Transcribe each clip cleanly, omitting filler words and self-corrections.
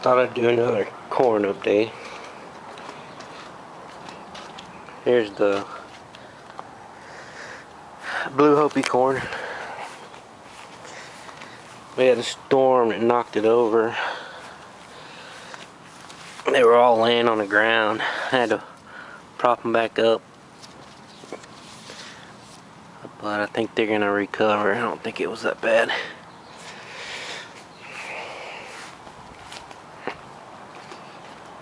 Thought I'd do another corn update. Here's the Blue Hopi corn. We had a storm that knocked it over. They were all laying on the ground. I had to prop them back up. But I think they're gonna recover. I don't think it was that bad.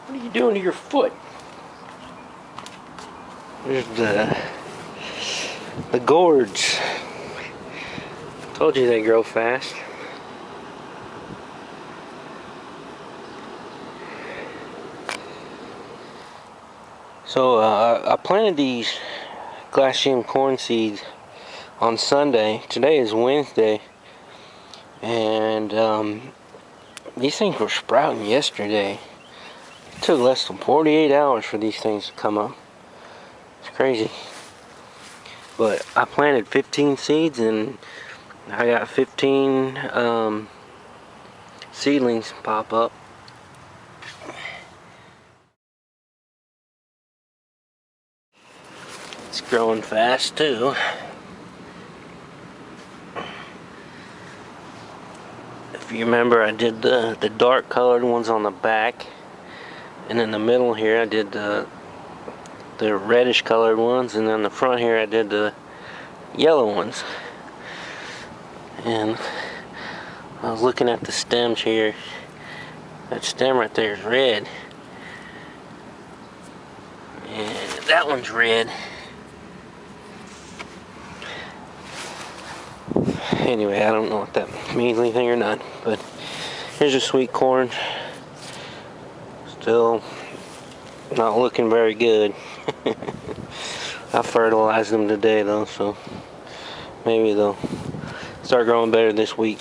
What are you doing to your foot? There's the gourds. Told you they grow fast. So I planted these glacium corn seeds on Sunday. Today is Wednesday, and these things were sprouting yesterday. It took less than 48 hours for these things to come up. It's crazy. But I planted 15 seeds and I got 15 seedlings pop up. It's growing fast too. If you remember, I did the dark colored ones on the back, and in the middle here I did the reddish colored ones, and then the front here I did the yellow ones. And I was looking at the stems here. That stem right there is red, and that one's red. Anyway, I don't know if that means anything or not, but here's a sweet corn. Still not looking very good. I fertilized them today though, so maybe they'll start growing better this week.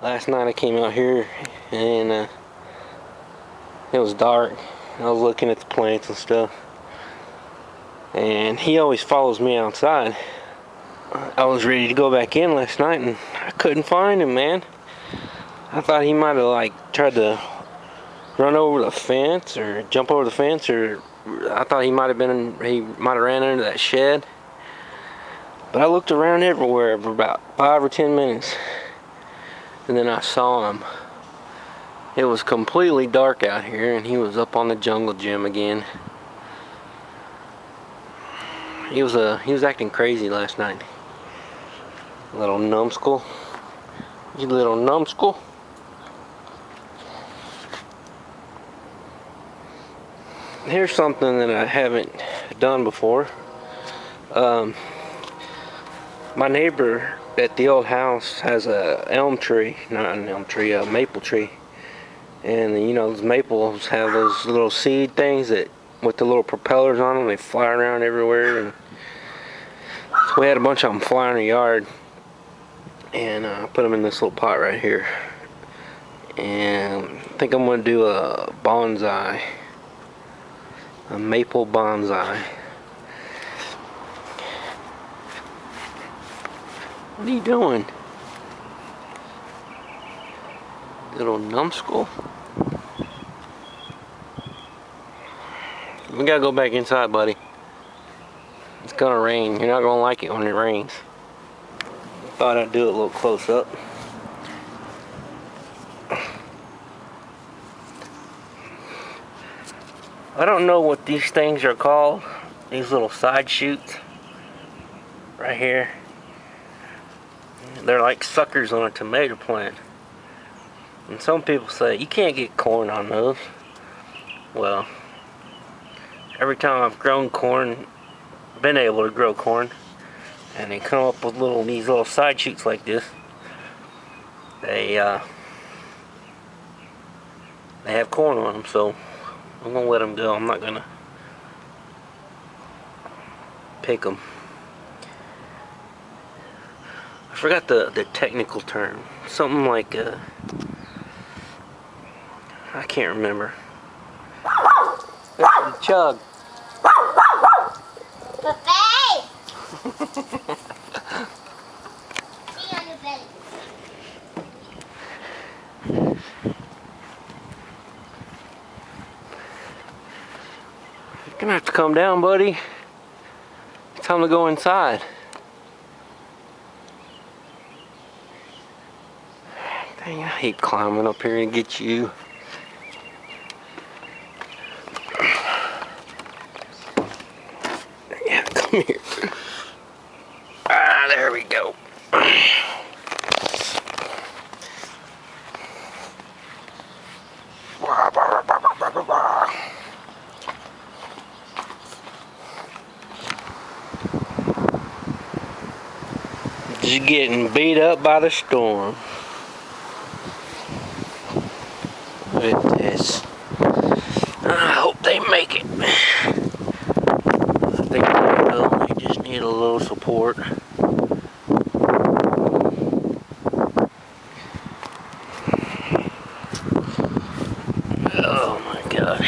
Last night I came out here and it was dark. I was looking at the plants and stuff, and he always follows me outside. I was ready to go back in last night and I couldn't find him, man. I thought he might have like tried to run over the fence or jump over the fence, or I thought he might have ran into that shed. But I looked around everywhere for about 5 or 10 minutes, and then I saw him. It was completely dark out here and he was up on the jungle gym again. He was acting crazy last night. Little numbskull. You little numbskull. Here's something that I haven't done before. My neighbor at the old house has a elm tree, not an elm tree, a maple tree. And you know, those maples have those little seed things that with the little propellers on them, they fly around everywhere. And so we had a bunch of them fly in the yard, and I put them in this little pot right here. And I think I'm going to do a bonsai, a maple bonsai. What are you doing, little numbskull? We gotta go back inside, buddy. It's gonna rain. You're not gonna like it when it rains. Thought I'd do it a little close up. I don't know what these things are called. These little side shoots right here. They're like suckers on a tomato plant. And some people say you can't get corn on those. Well, every time I've grown corn, been able to grow corn, and they come up with these little side shoots like this, they have corn on them. So I'm gonna let them go. I'm not gonna pick them. I forgot the technical term. Something like I can't remember. That's the chug. Buffet! Be on your belly. gonna have to come down, buddy. It's time to go inside. Dang, I hate climbing up here and get you. Yeah, come here. Ah, there we go. Just getting beat up by the storm. Look at this. I hope they make it. I think they will. They just need a little support. Oh my God.